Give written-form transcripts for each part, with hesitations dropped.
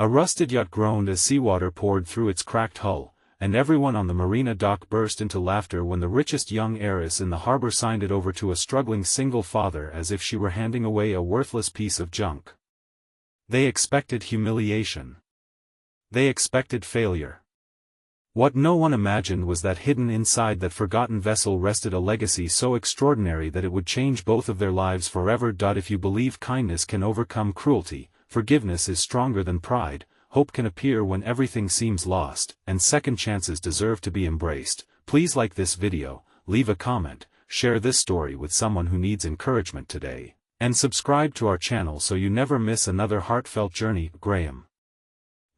A rusted yacht groaned as seawater poured through its cracked hull, and everyone on the marina dock burst into laughter when the richest young heiress in the harbor signed it over to a struggling single father as if she were handing away a worthless piece of junk. They expected humiliation. They expected failure. What no one imagined was that hidden inside that forgotten vessel rested a legacy so extraordinary that it would change both of their lives forever. If you believe kindness can overcome cruelty, forgiveness is stronger than pride, hope can appear when everything seems lost, and second chances deserve to be embraced, please like this video, leave a comment, share this story with someone who needs encouragement today, and subscribe to our channel so you never miss another heartfelt journey. Graham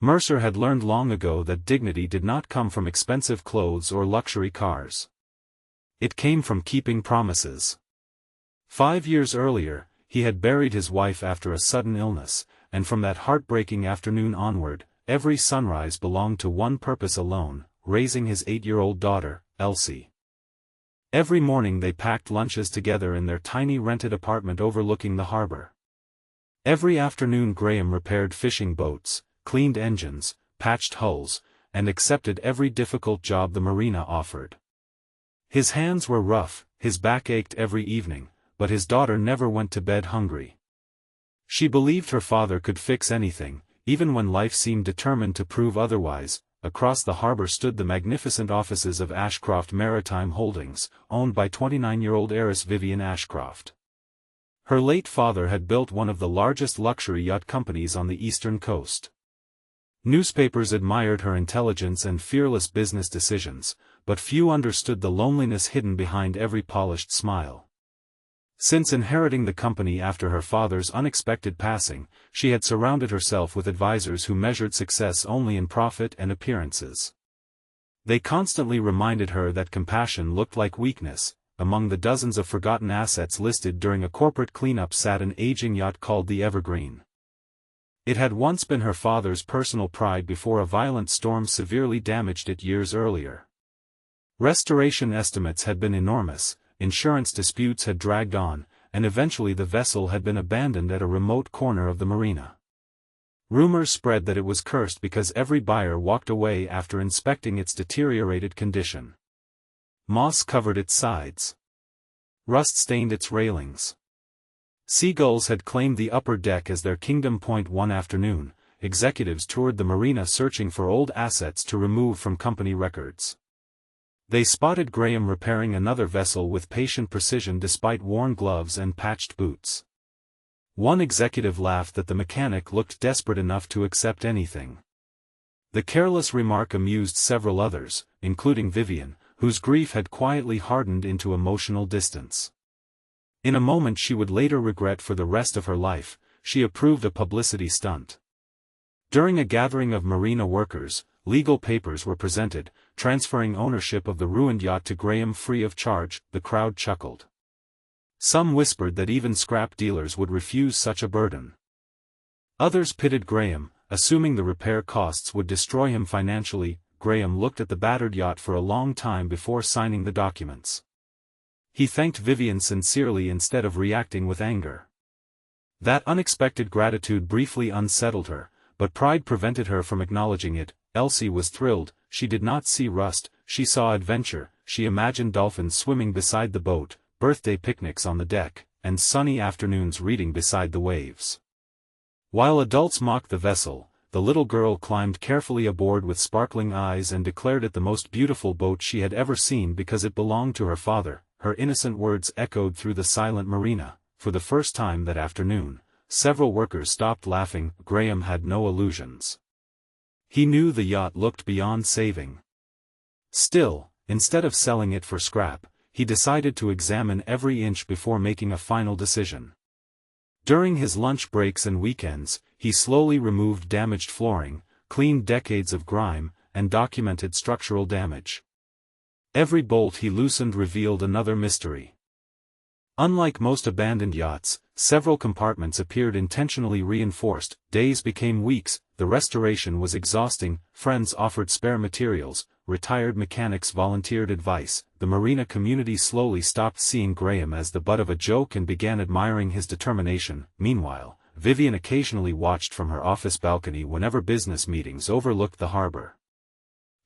Mercer had learned long ago that dignity did not come from expensive clothes or luxury cars. It came from keeping promises. 5 years earlier, he had buried his wife after a sudden illness, and from that heartbreaking afternoon onward, every sunrise belonged to one purpose alone: raising his 8-year-old daughter, Elsie. Every morning they packed lunches together in their tiny rented apartment overlooking the harbor. Every afternoon Graham repaired fishing boats, cleaned engines, patched hulls, and accepted every difficult job the marina offered. His hands were rough, his back ached every evening, but his daughter never went to bed hungry. She believed her father could fix anything, even when life seemed determined to prove otherwise. Across the harbor stood the magnificent offices of Ashcroft Maritime Holdings, owned by 29-year-old heiress Vivian Ashcroft. Her late father had built one of the largest luxury yacht companies on the eastern coast. Newspapers admired her intelligence and fearless business decisions, but few understood the loneliness hidden behind every polished smile. Since inheriting the company after her father's unexpected passing, she had surrounded herself with advisors who measured success only in profit and appearances. They constantly reminded her that compassion looked like weakness. Among the dozens of forgotten assets listed during a corporate cleanup sat an aging yacht called the Evergreen. It had once been her father's personal pride before a violent storm severely damaged it years earlier. Restoration estimates had been enormous, insurance disputes had dragged on, and eventually the vessel had been abandoned at a remote corner of the marina. Rumors spread that it was cursed because every buyer walked away after inspecting its deteriorated condition. Moss covered its sides. Rust stained its railings. Seagulls had claimed the upper deck as their kingdom. One afternoon, executives toured the marina searching for old assets to remove from company records. They spotted Graham repairing another vessel with patient precision despite worn gloves and patched boots. One executive laughed that the mechanic looked desperate enough to accept anything. The careless remark amused several others, including Vivian, whose grief had quietly hardened into emotional distance. In a moment she would later regret for the rest of her life, she approved a publicity stunt. During a gathering of marina workers, legal papers were presented, transferring ownership of the ruined yacht to Graham free of charge. The crowd chuckled. Some whispered that even scrap dealers would refuse such a burden. Others pitied Graham, assuming the repair costs would destroy him financially. Graham looked at the battered yacht for a long time before signing the documents. He thanked Vivian sincerely instead of reacting with anger. That unexpected gratitude briefly unsettled her, but pride prevented her from acknowledging it. Elsie was thrilled. She did not see rust, she saw adventure. She imagined dolphins swimming beside the boat, birthday picnics on the deck, and sunny afternoons reading beside the waves. While adults mocked the vessel, the little girl climbed carefully aboard with sparkling eyes and declared it the most beautiful boat she had ever seen because it belonged to her father. Her innocent words echoed through the silent marina. For the first time that afternoon, several workers stopped laughing. Graham had no illusions. He knew the yacht looked beyond saving. Still, instead of selling it for scrap, he decided to examine every inch before making a final decision. During his lunch breaks and weekends, he slowly removed damaged flooring, cleaned decades of grime, and documented structural damage. Every bolt he loosened revealed another mystery. Unlike most abandoned yachts, several compartments appeared intentionally reinforced. Days became weeks, the restoration was exhausting, friends offered spare materials, retired mechanics volunteered advice. The marina community slowly stopped seeing Graham as the butt of a joke and began admiring his determination. Meanwhile, Vivian occasionally watched from her office balcony whenever business meetings overlooked the harbor.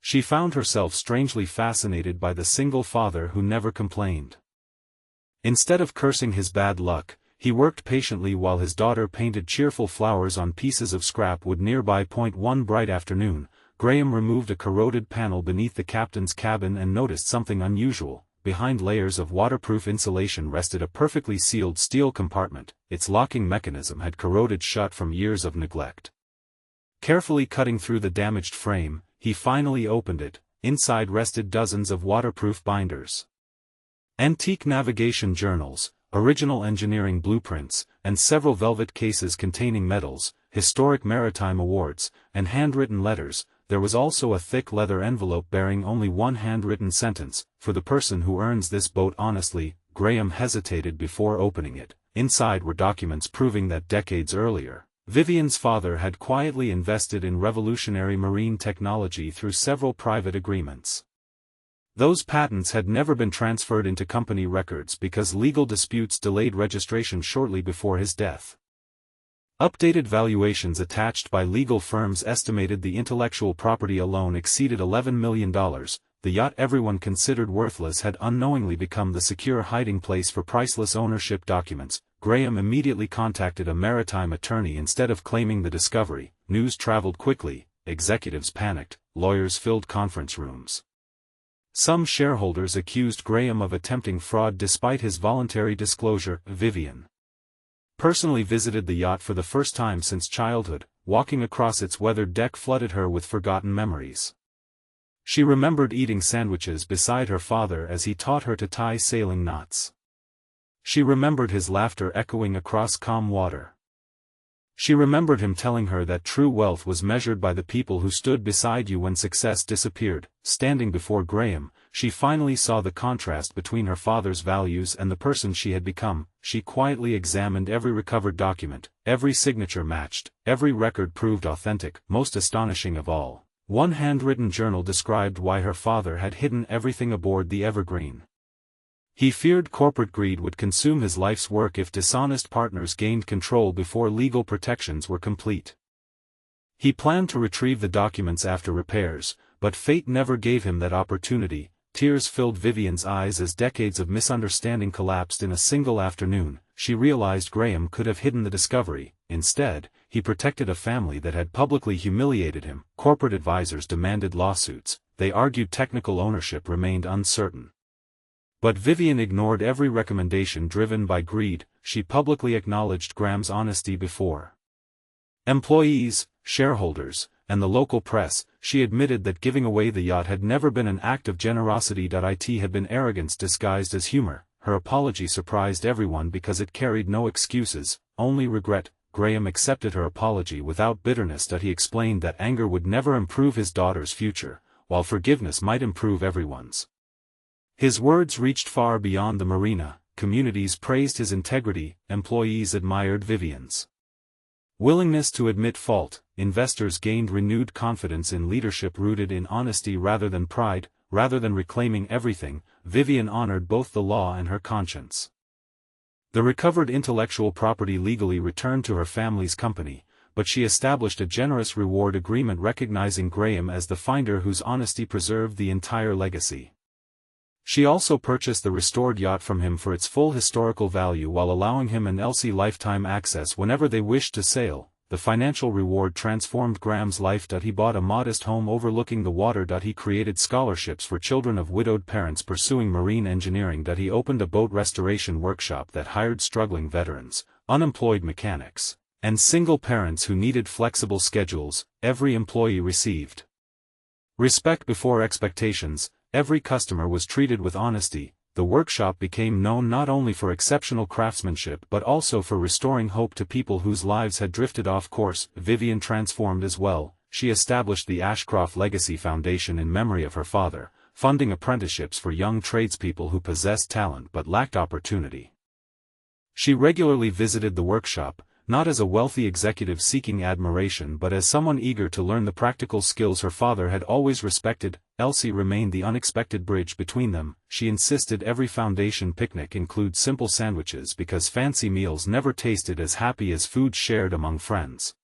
She found herself strangely fascinated by the single father who never complained. Instead of cursing his bad luck, he worked patiently while his daughter painted cheerful flowers on pieces of scrap wood nearby. One bright afternoon, Graham removed a corroded panel beneath the captain's cabin and noticed something unusual. Behind layers of waterproof insulation rested a perfectly sealed steel compartment. Its locking mechanism had corroded shut from years of neglect. Carefully cutting through the damaged frame, he finally opened it. Inside rested dozens of waterproof binders. Antique navigation journals, original engineering blueprints, and several velvet cases containing medals, historic maritime awards, and handwritten letters. There was also a thick leather envelope bearing only one handwritten sentence: "For the person who earns this boat honestly." Graham hesitated before opening it. Inside were documents proving that decades earlier, Vivian's father had quietly invested in revolutionary marine technology through several private agreements. Those patents had never been transferred into company records because legal disputes delayed registration shortly before his death. Updated valuations attached by legal firms estimated the intellectual property alone exceeded $11 million. The yacht everyone considered worthless had unknowingly become the secure hiding place for priceless ownership documents. Graham immediately contacted a maritime attorney instead of claiming the discovery. News traveled quickly, executives panicked, lawyers filled conference rooms. Some shareholders accused Graham of attempting fraud despite his voluntary disclosure. Vivian personally visited the yacht for the first time since childhood. Walking across its weathered deck flooded her with forgotten memories. She remembered eating sandwiches beside her father as he taught her to tie sailing knots. She remembered his laughter echoing across calm water. She remembered him telling her that true wealth was measured by the people who stood beside you when success disappeared. Standing before Graham, she finally saw the contrast between her father's values and the person she had become. She quietly examined every recovered document. Every signature matched, every record proved authentic. Most astonishing of all, one handwritten journal described why her father had hidden everything aboard the Evergreen. He feared corporate greed would consume his life's work if dishonest partners gained control before legal protections were complete. He planned to retrieve the documents after repairs, but fate never gave him that opportunity. Tears filled Vivian's eyes as decades of misunderstanding collapsed in a single afternoon. She realized Graham could have hidden the discovery. Instead, he protected a family that had publicly humiliated him. Corporate advisors demanded lawsuits. They argued technical ownership remained uncertain. But Vivian ignored every recommendation driven by greed. She publicly acknowledged Graham's honesty before employees, shareholders, and the local press. She admitted that giving away the yacht had never been an act of generosity. It had been arrogance disguised as humor. Her apology surprised everyone because it carried no excuses, only regret. Graham accepted her apology without bitterness. He explained that anger would never improve his daughter's future, while forgiveness might improve everyone's. His words reached far beyond the marina. Communities praised his integrity, employees admired Vivian's willingness to admit fault. Investors gained renewed confidence in leadership rooted in honesty rather than pride. Rather than reclaiming everything, Vivian honored both the law and her conscience. The recovered intellectual property legally returned to her family's company, but she established a generous reward agreement recognizing Graham as the finder whose honesty preserved the entire legacy. She also purchased the restored yacht from him for its full historical value while allowing him and Elsie lifetime access whenever they wished to sail. The financial reward transformed Graham's life. He bought a modest home overlooking the water. He created scholarships for children of widowed parents pursuing marine engineering. He opened a boat restoration workshop that hired struggling veterans, unemployed mechanics, and single parents who needed flexible schedules. Every employee received respect before expectations. Every customer was treated with honesty. The workshop became known not only for exceptional craftsmanship but also for restoring hope to people whose lives had drifted off course. Vivian transformed as well. She established the Ashcroft Legacy Foundation in memory of her father, funding apprenticeships for young tradespeople who possessed talent but lacked opportunity. She regularly visited the workshop, not as a wealthy executive seeking admiration but as someone eager to learn the practical skills her father had always respected. Elsie remained the unexpected bridge between them. She insisted every foundation picnic include simple sandwiches because fancy meals never tasted as happy as food shared among friends.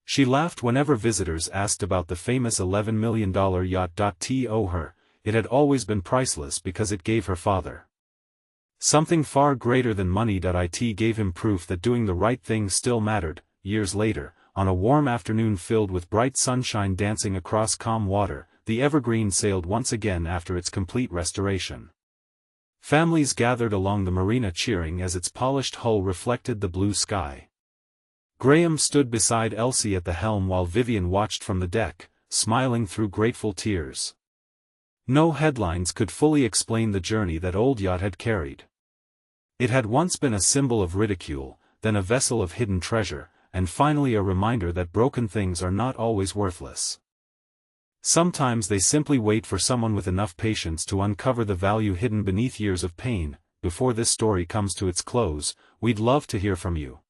She laughed whenever visitors asked about the famous $11 million yacht. To her, it had always been priceless because it gave her father something far greater than money. It gave him proof that doing the right thing still mattered. Years later, on a warm afternoon filled with bright sunshine dancing across calm water, the Evergreen sailed once again after its complete restoration. Families gathered along the marina cheering as its polished hull reflected the blue sky. Graham stood beside Elsie at the helm while Vivian watched from the deck, smiling through grateful tears. No headlines could fully explain the journey that old yacht had carried. It had once been a symbol of ridicule, then a vessel of hidden treasure, and finally a reminder that broken things are not always worthless. Sometimes they simply wait for someone with enough patience to uncover the value hidden beneath years of pain. Before this story comes to its close, we'd love to hear from you.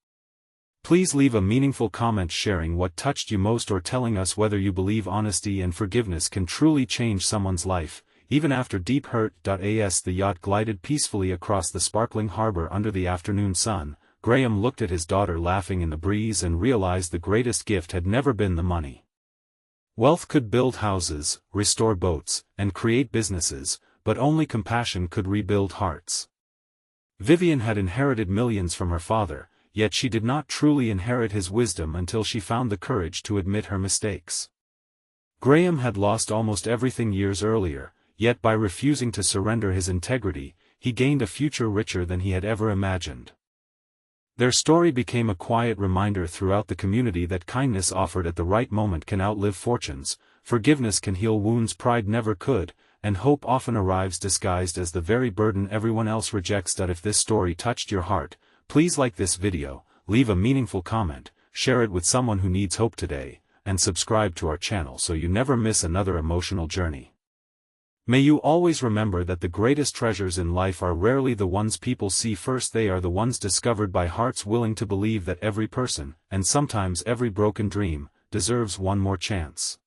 Please leave a meaningful comment sharing what touched you most or telling us whether you believe honesty and forgiveness can truly change someone's life, even after deep hurt. As the yacht glided peacefully across the sparkling harbor under the afternoon sun, Graham looked at his daughter laughing in the breeze and realized the greatest gift had never been the money. Wealth could build houses, restore boats, and create businesses, but only compassion could rebuild hearts. Vivian had inherited millions from her father, yet she did not truly inherit his wisdom until she found the courage to admit her mistakes. Graham had lost almost everything years earlier, yet by refusing to surrender his integrity, he gained a future richer than he had ever imagined. Their story became a quiet reminder throughout the community that kindness offered at the right moment can outlive fortunes, forgiveness can heal wounds pride never could, and hope often arrives disguised as the very burden everyone else rejects. If this story touched your heart, please like this video, leave a meaningful comment, share it with someone who needs hope today, and subscribe to our channel so you never miss another emotional journey. May you always remember that the greatest treasures in life are rarely the ones people see first. They are the ones discovered by hearts willing to believe that every person, and sometimes every broken dream, deserves one more chance.